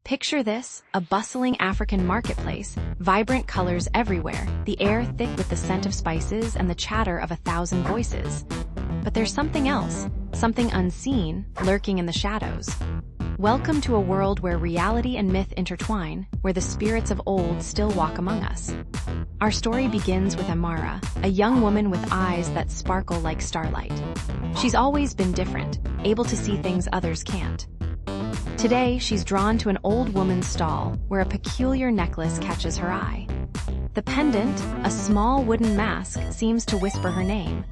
Picture this, a bustling African marketplace, vibrant colors everywhere, the air thick with the scent of spices and the chatter of 1,000 voices. But there's something else, something unseen, lurking in the shadows. Welcome to a world where reality and myth intertwine, where the spirits of old still walk among us. Our story begins with Amara, a young woman with eyes that sparkle like starlight. She's always been different, able to see things others can't. Today, she's drawn to an old woman's stall where a peculiar necklace catches her eye. The pendant, a small wooden mask, seems to whisper her name.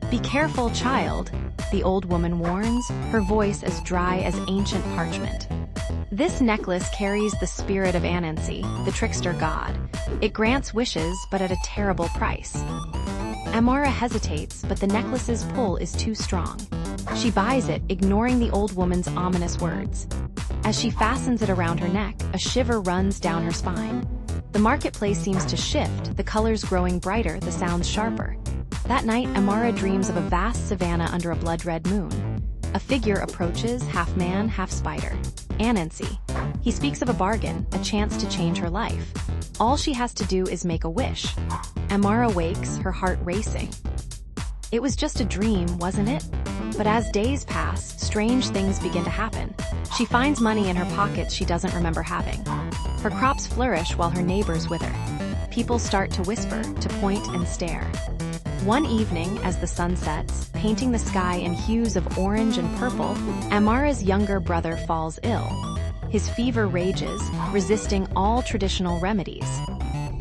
"Be careful, child," the old woman warns, her voice as dry as ancient parchment. This necklace carries the spirit of Anansi, the trickster god. It grants wishes, but at a terrible price. Amara hesitates, but the necklace's pull is too strong. She buys it, ignoring the old woman's ominous words. As she fastens it around her neck, a shiver runs down her spine. The marketplace seems to shift, the colors growing brighter, the sounds sharper. That night, Amara dreams of a vast savanna under a blood-red moon. A figure approaches, half man, half spider. Anansi. He speaks of a bargain, a chance to change her life. All she has to do is make a wish. Amara wakes, her heart racing. It was just a dream, wasn't it? But as days pass, strange things begin to happen. She finds money in her pockets she doesn't remember having. Her crops flourish while her neighbors wither. People start to whisper, to point and stare. One evening, as the sun sets, painting the sky in hues of orange and purple, Amara's younger brother falls ill. His fever rages, resisting all traditional remedies.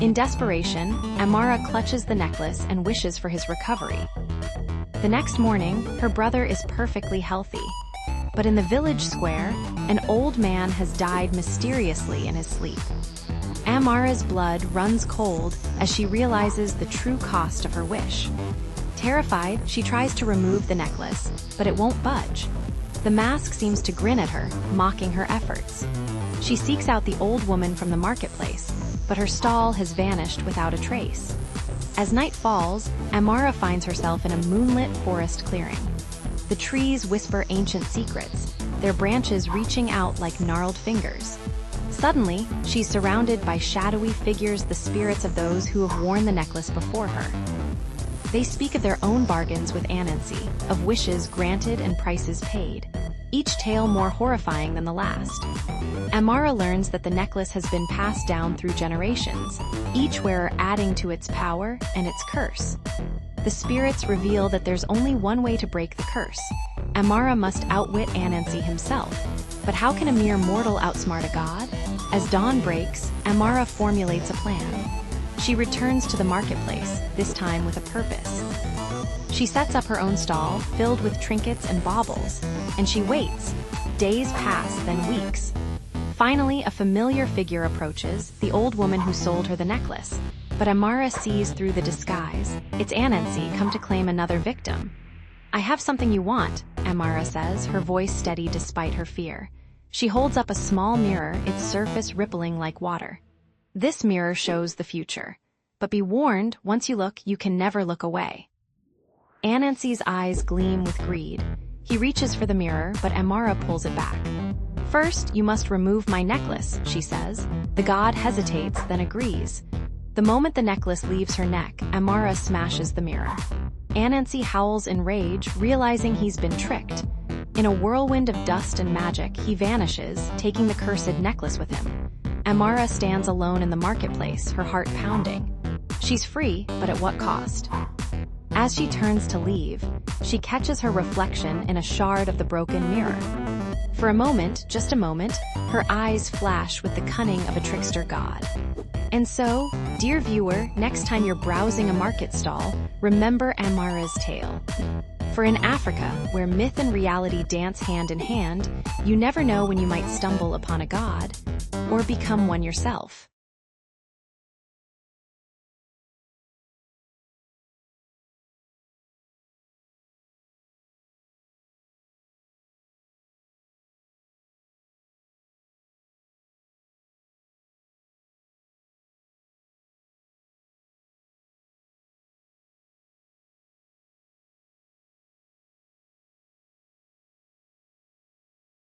In desperation, Amara clutches the necklace and wishes for his recovery. The next morning, her brother is perfectly healthy. But in the village square, an old man has died mysteriously in his sleep. Amara's blood runs cold as she realizes the true cost of her wish. Terrified, she tries to remove the necklace, but it won't budge. The mask seems to grin at her, mocking her efforts. She seeks out the old woman from the marketplace, but her stall has vanished without a trace. As night falls, Amara finds herself in a moonlit forest clearing. The trees whisper ancient secrets, their branches reaching out like gnarled fingers. Suddenly, she's surrounded by shadowy figures, the spirits of those who have worn the necklace before her. They speak of their own bargains with Anansi, of wishes granted and prices paid, each tale more horrifying than the last. Amara learns that the necklace has been passed down through generations, each wearer adding to its power and its curse. The spirits reveal that there's only one way to break the curse. Amara must outwit Anansi himself. But how can a mere mortal outsmart a god? As dawn breaks, Amara formulates a plan. She returns to the marketplace, this time with a purpose. She sets up her own stall, filled with trinkets and baubles, and she waits. Days pass, then weeks. Finally, a familiar figure approaches, the old woman who sold her the necklace. But Amara sees through the disguise. It's Anansi, come to claim another victim. "I have something you want," Amara says, her voice steady despite her fear. She holds up a small mirror, its surface rippling like water. This mirror shows the future. But be warned, once you look, you can never look away. Anansi's eyes gleam with greed. He reaches for the mirror, but Amara pulls it back. "First, you must remove my necklace," she says. The god hesitates, then agrees. The moment the necklace leaves her neck, Amara smashes the mirror. Anansi howls in rage, realizing he's been tricked. In a whirlwind of dust and magic, he vanishes, taking the cursed necklace with him. Amara stands alone in the marketplace, her heart pounding. She's free, but at what cost? As she turns to leave, she catches her reflection in a shard of the broken mirror. For a moment, just a moment, her eyes flash with the cunning of a trickster god. And so, dear viewer, next time you're browsing a market stall, remember Amara's tale. For in Africa, where myth and reality dance hand in hand, you never know when you might stumble upon a god, or become one yourself.